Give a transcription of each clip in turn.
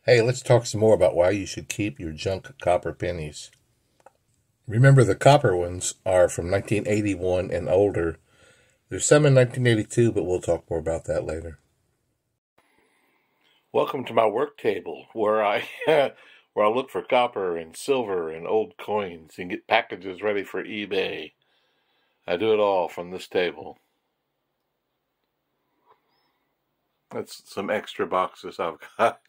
Hey, let's talk some more about why you should keep your junk copper pennies. Remember, the copper ones are from 1981 and older. There's some in 1982, but we'll talk more about that later. Welcome to my work table, where I where I look for copper and silver and old coins and get packages ready for eBay. I do it all from this table. That's some extra boxes I've got.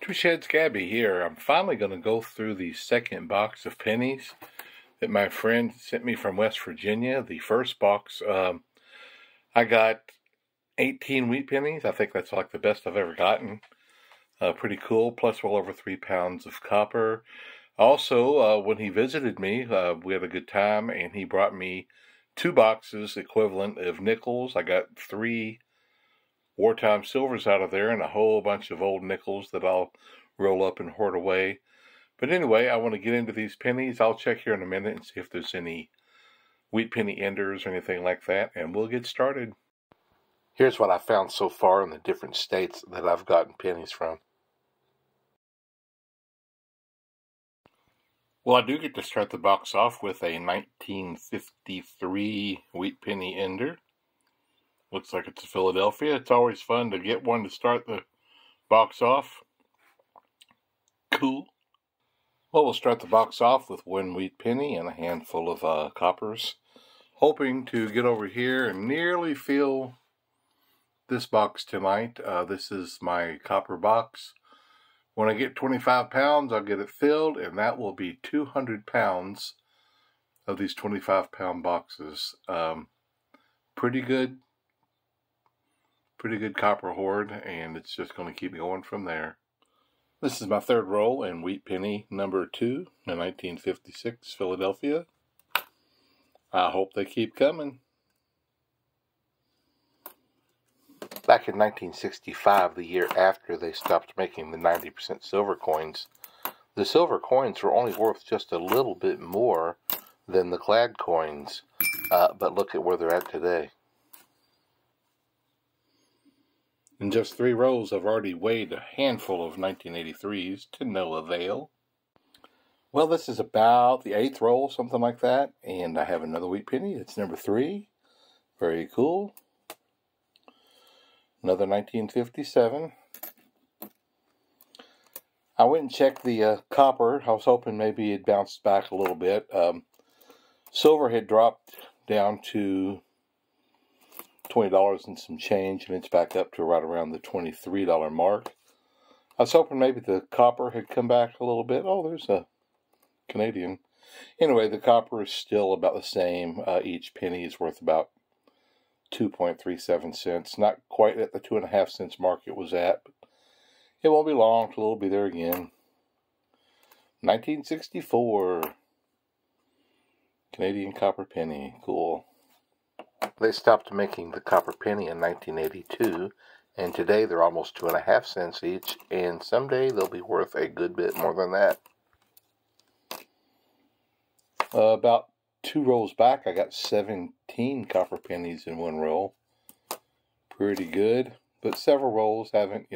Twosheds Gabby here. I'm finally going to go through the second box of pennies that my friend sent me from West Virginia. The first box, I got 18 wheat pennies. I think that's like the best I've ever gotten. Pretty cool, plus well over 3 pounds of copper. Also, when he visited me, we had a good time, and he brought me 2 boxes equivalent of nickels. I got 3 wartime silvers out of there and a whole bunch of old nickels that I'll roll up and hoard away. But anyway, I want to get into these pennies. I'll check here in a minute and see if there's any wheat penny enders or anything like that, and we'll get started. Here's what I found so far in the different states that I've gotten pennies from. Well, I do get to start the box off with a 1953 wheat penny ender. Looks like it's a Philadelphia. It's always fun to get one to start the box off. Cool. Well, we'll start the box off with 1 wheat penny and a handful of coppers. Hoping to get over here and nearly fill this box tonight. This is my copper box. When I get 25 pounds, I'll get it filled, and that will be 200 pounds of these 25-pound boxes. Pretty good copper hoard, and it's just going to keep going from there. This is my third roll in wheat penny number 2 in 1956 Philadelphia. I hope they keep coming. Back in 1965, the year after they stopped making the 90% silver coins, the silver coins were only worth just a little bit more than the clad coins, but look at where they're at today. In just 3 rolls, I've already weighed a handful of 1983s to no avail. Well, this is about the 8th roll, something like that, and I have another wheat penny. It's number 3. Very cool. Another 1957. I went and checked the copper. I was hoping maybe it bounced back a little bit. Silver had dropped down to $20 and some change, and it's back up to right around the $23 mark. I was hoping maybe the copper had come back a little bit. Oh, there's a Canadian. Anyway, the copper is still about the same. Each penny is worth about 2.37 cents. Not quite at the 2.5 cents mark it was at, but it won't be long till it'll be there again. 1964 Canadian copper penny. Cool. They stopped making the copper penny in 1982, and today they're almost 2.5 cents each, and someday they'll be worth a good bit more than that. About 2 rolls back, I got 17 copper pennies in 1 roll. Pretty good, but several rolls haven't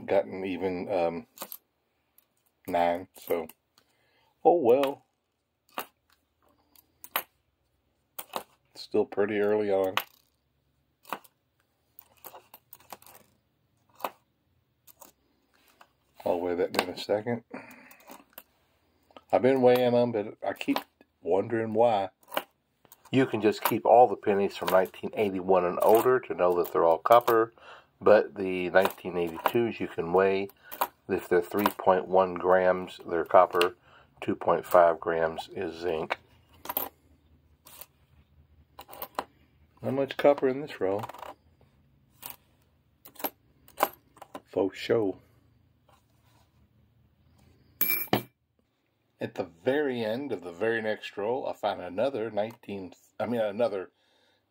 gotten even 9, so oh well. Still pretty early on. I'll weigh that in a second. I've been weighing them, but I keep wondering why. You can just keep all the pennies from 1981 and older to know that they're all copper, but the 1982s you can weigh. If they're 3.1 grams, they're copper. 2.5 grams is zinc. Not much copper in this roll. Faux show. At the very end of the very next roll, I find another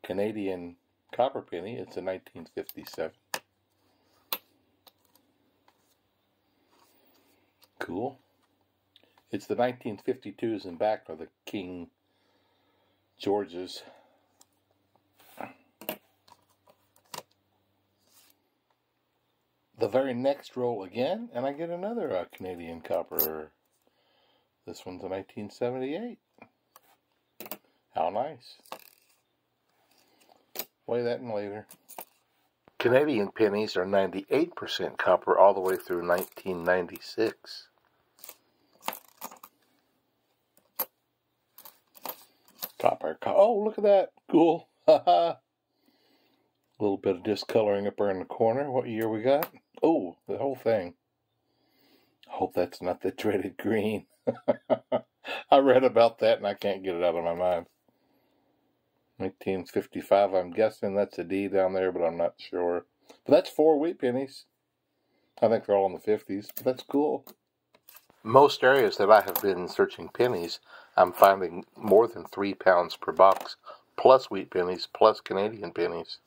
Canadian copper penny. It's a 1957. Cool. It's the 1952s and back are the King George's. the very next roll again, and I get another Canadian copper. This one's a 1978. How nice. Weigh that in later. Canadian pennies are 98% copper all the way through 1996. Copper. Oh, look at that. Cool. Haha. A little bit of discoloring up there in the corner. What year we got? Oh, the whole thing. I hope that's not the dreaded green. I read about that and I can't get it out of my mind. 1955, I'm guessing that's a D down there, but I'm not sure. But that's 4 wheat pennies. I think they're all in the 50s, but that's cool. Most areas that I have been searching pennies, I'm finding more than 3 pounds per box, plus wheat pennies, plus Canadian pennies.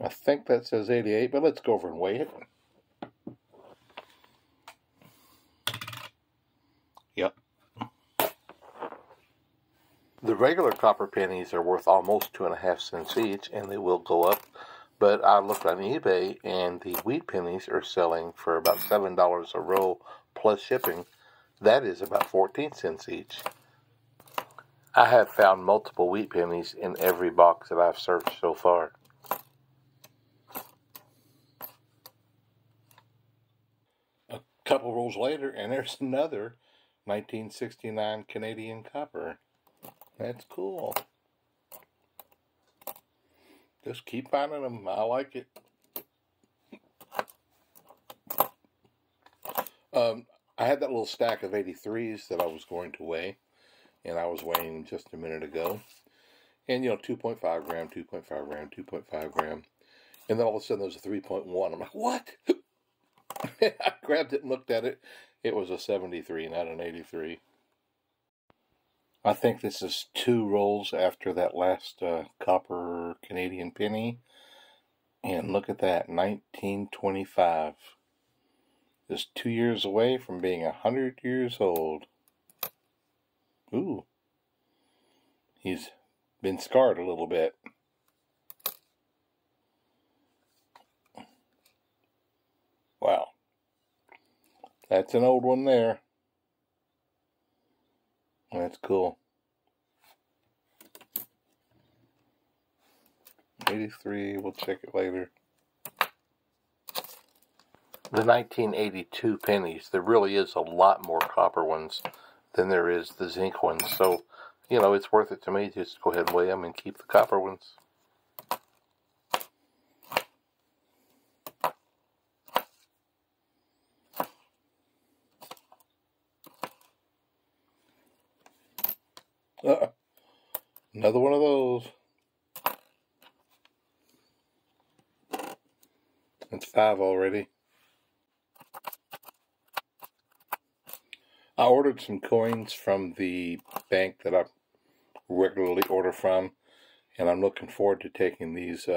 I think that says 88, but let's go over and weigh it. Yep. The regular copper pennies are worth almost 2.5 cents each, and they will go up. But I looked on eBay, and the wheat pennies are selling for about $7 a roll, plus shipping. That is about 14 cents each. I have found multiple wheat pennies in every box that I've searched so far. A couple rolls later, and there's another 1969 Canadian copper. That's cool. Just keep finding them. I like it. I had that little stack of 83s that I was going to weigh, and I was weighing them just a minute ago. And, 2.5 gram, 2.5 gram, 2.5 gram. And then all of a sudden there was a 3.1. I'm like, what? I grabbed it and looked at it. It was a 73, not an 83. I think this is 2 rolls after that last copper Canadian penny. And look at that, 1925. Just 2 years away from being 100 years old. Ooh. He's been scarred a little bit. Wow. That's an old one there. That's cool. 83, we'll check it later. The 1982 pennies, there really is a lot more copper ones than there is the zinc ones. So, it's worth it to me just to go ahead and weigh them and keep the copper ones. Another one of those. That's 5 already. I ordered some coins from the bank that I regularly order from, and I'm looking forward to taking these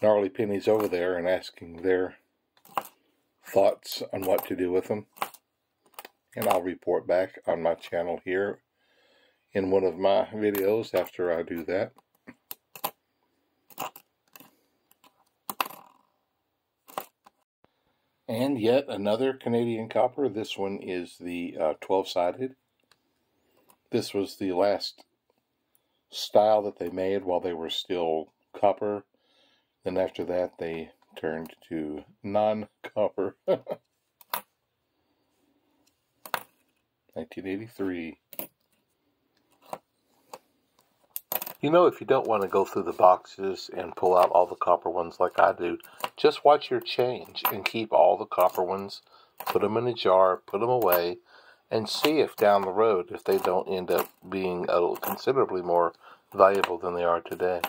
gnarly pennies over there and asking their thoughts on what to do with them. And I'll report back on my channel here in one of my videos after I do that. And yet another Canadian copper. This one is the 12-sided. This was the last style that they made while they were still copper. Then after that they turned to non-copper. 1983. If you don't want to go through the boxes and pull out all the copper ones like I do, just watch your change and keep all the copper ones, put them in a jar, put them away, and see if down the road, if they don't end up being considerably more valuable than they are today.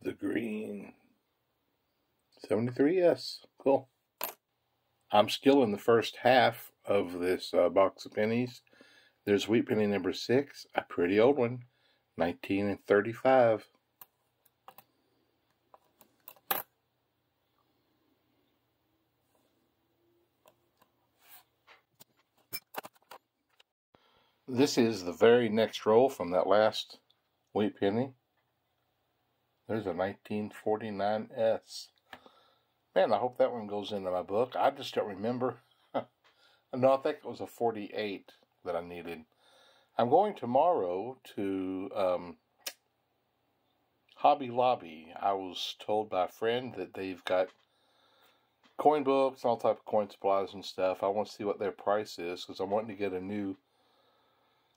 The green. 73, yes. Cool. I'm still in the first half of this box of pennies. There's wheat penny number 6, a pretty old one, 1935. This is the very next roll from that last wheat penny. There's a 1949S. Man, I hope that one goes into my book. I just don't remember. No, I think it was a 48 that I needed. I'm going tomorrow to Hobby Lobby. I was told by a friend that they've got coin books, all type of coin supplies and stuff. I want to see what their price is because I'm wanting to get a new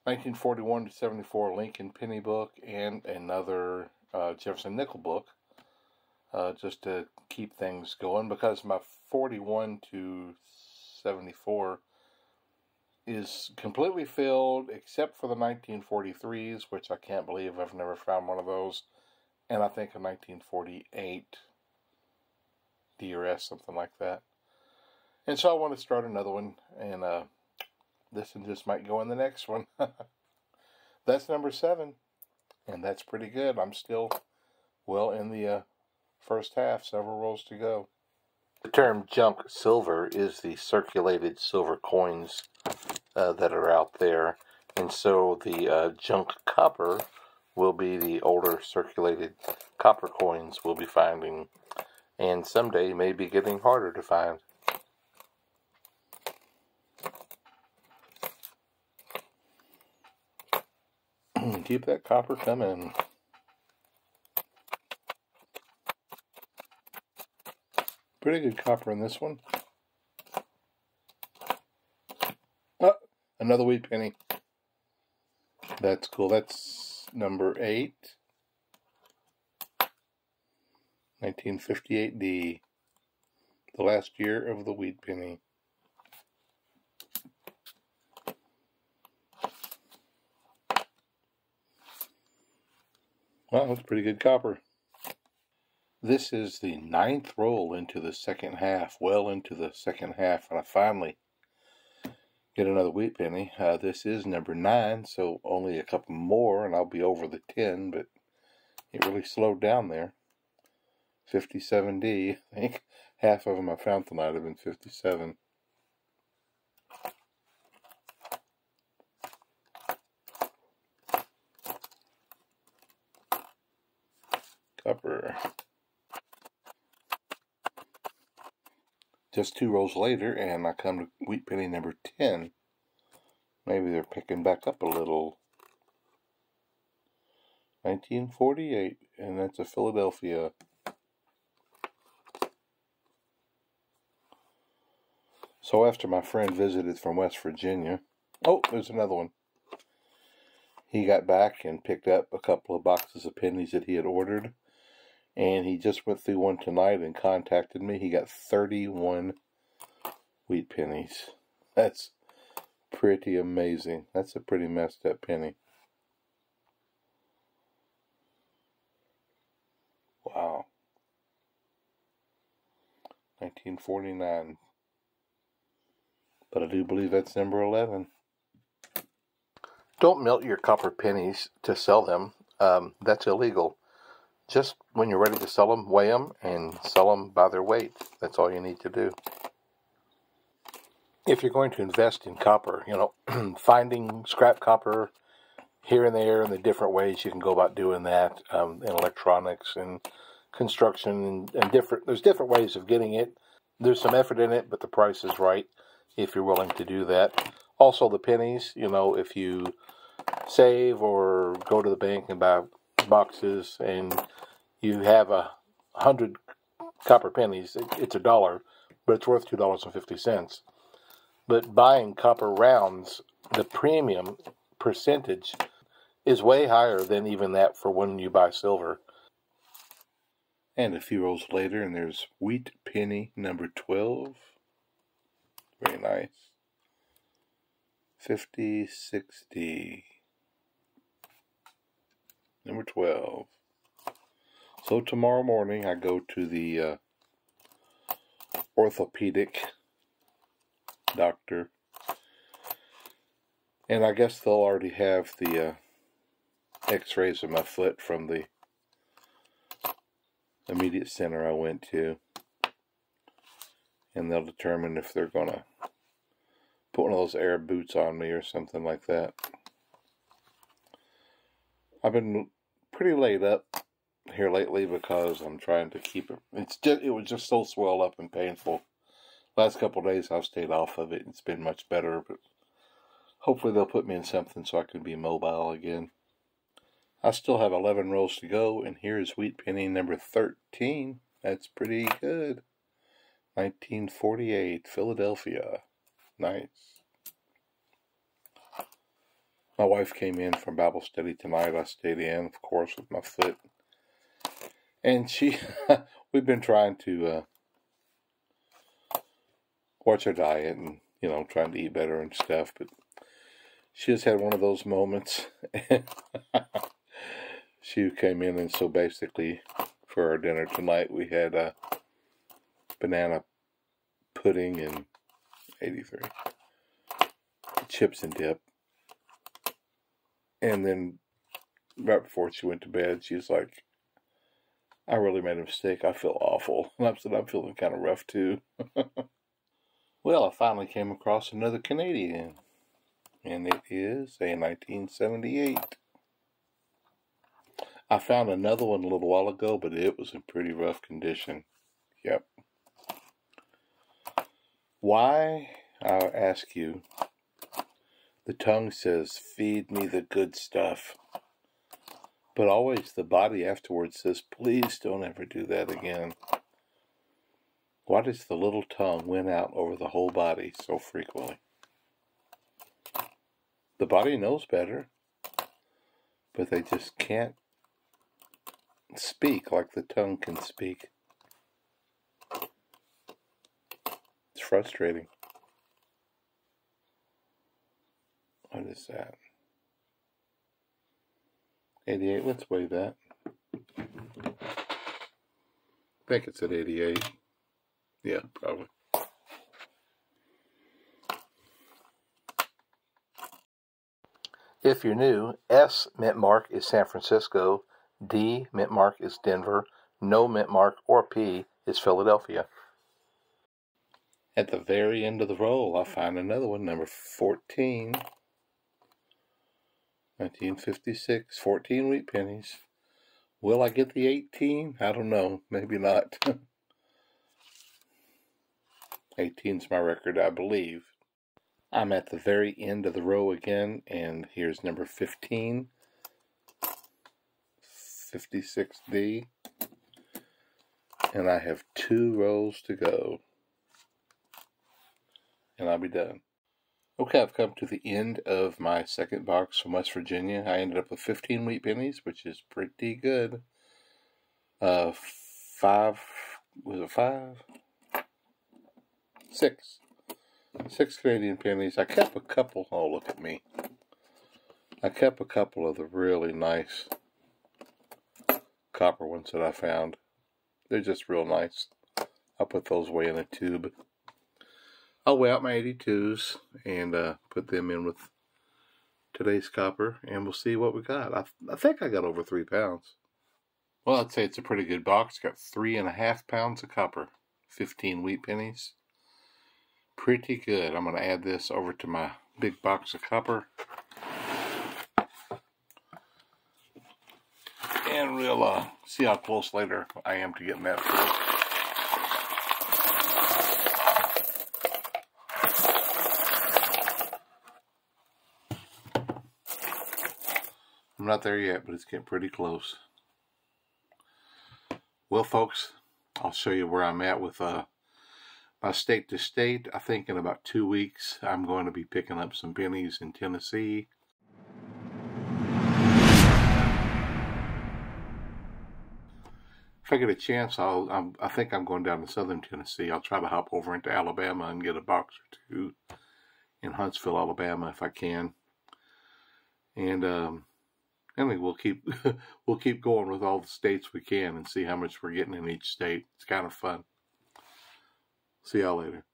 1941 to 74 Lincoln penny book and another Jefferson nickel book, just to keep things going, because my 41 to 74 is completely filled except for the 1943s, which I can't believe I've never found one of those, and I think a 1948 DRS, something like that. And so I want to start another one, and this one just might go in the next one. That's number 7, and that's pretty good. I'm still well in the first half, several rolls to go. The term junk silver is the circulated silver coins that are out there, and so the junk copper will be the older circulated copper coins we'll be finding, and someday may be getting harder to find. Keep that copper coming. Pretty good copper in this one. Oh, another wheat penny. That's cool. That's number 8. 1958D. The last year of the wheat penny. Well, that's pretty good copper. This is the 9th roll into the second half, well into the second half, and I finally get another wheat penny. This is number 9, so only a couple more and I'll be over the 10, but it really slowed down there. 57D, I think half of them I found tonight have been 57. Copper. Just 2 rolls later, and I come to wheat penny number 10. Maybe they're picking back up a little. 1948, and that's a Philadelphia. So after my friend visited from West Virginia, oh, there's another one. He got back and picked up a couple of boxes of pennies that he had ordered. And he just went through one tonight and contacted me. He got 31 wheat pennies. That's pretty amazing. That's a pretty messed up penny. Wow. 1949. But I do believe that's number 11. Don't melt your copper pennies to sell them. That's illegal. Just when you're ready to sell them, weigh them and sell them by their weight. That's all you need to do. If you're going to invest in copper, finding scrap copper here and there and the different ways you can go about doing that in electronics and construction and there's different ways of getting it. There's some effort in it, but the price is right if you're willing to do that. Also the pennies, if you save or go to the bank and buy boxes and you have 100 copper pennies, it's $1, but it's worth $2.50. But buying copper rounds, the premium percentage is way higher than even that for when you buy silver. And a few rolls later, and there's wheat penny number 12. Very nice. 50-60. Number 12. So tomorrow morning I go to the orthopedic doctor, and I guess they'll already have the x-rays of my foot from the immediate center I went to, and they'll determine if they're gonna put one of those air boots on me or something like that. I've been pretty laid up here lately because I'm trying to keep it. It was just so swelled up and painful. Last couple of days I've stayed off of it. It's been much better, but hopefully they'll put me in something so I can be mobile again. I still have 11 rolls to go, and here's wheat penny number 13. That's pretty good. 1948, Philadelphia. Nice. My wife came in from Bible study tonight. I stayed in, of course, with my foot. And we've been trying to watch her diet and, trying to eat better and stuff. But she just had one of those moments. She came in, and so basically for our dinner tonight we had banana pudding and 83 chips and dip. And then right before she went to bed, she was like, I really made a mistake. I feel awful. And I said, I'm feeling kind of rough too. Well, I finally came across another Canadian. And it is a 1978. I found another one a little while ago, but it was in pretty rough condition. Yep. Why, I'll ask you, the tongue says, feed me the good stuff. But always the body afterwards says, please don't ever do that again. Why does the little tongue win out over the whole body so frequently? The body knows better, but they just can't speak like the tongue can speak. It's frustrating. What is that? 88, let's weigh that. I think it's at 88. Yeah, probably. If you're new, S mint mark is San Francisco, D mint mark is Denver, no mint mark or P is Philadelphia. At the very end of the roll, I find another one, number 14. 1956, 14 wheat pennies. Will I get the 18? I don't know. Maybe not. 18's my record, I believe. I'm at the very end of the row again, and here's number 15. 56D. And I have 2 rows to go. And I'll be done. Okay, I've come to the end of my second box from West Virginia. I ended up with 15 wheat pennies, which is pretty good. 6 Canadian pennies. I kept a couple. Oh, look at me. I kept a couple of the really nice copper ones that I found. They're just real nice. I'll put those away in a tube. I'll weigh out my 82s and put them in with today's copper, and we'll see what we got. I think I got over 3 pounds. Well, I'd say it's a pretty good box. Got 3.5 pounds of copper. 15 wheat pennies. Pretty good. I'm going to add this over to my big box of copper. And we'll see how close later I am to getting that full. I'm not there yet, but it's getting pretty close. Well, folks, I'll show you where I'm at with my state to state. I think in about 2 weeks, I'm going to be picking up some pennies in Tennessee. If I get a chance, I think I'm going down to southern Tennessee. I'll try to hop over into Alabama and get a box or 2 in Huntsville, Alabama, if I can. And anyway, we'll keep going with all the states we can and see how much we're getting in each state. It's kind of fun. See y'all later.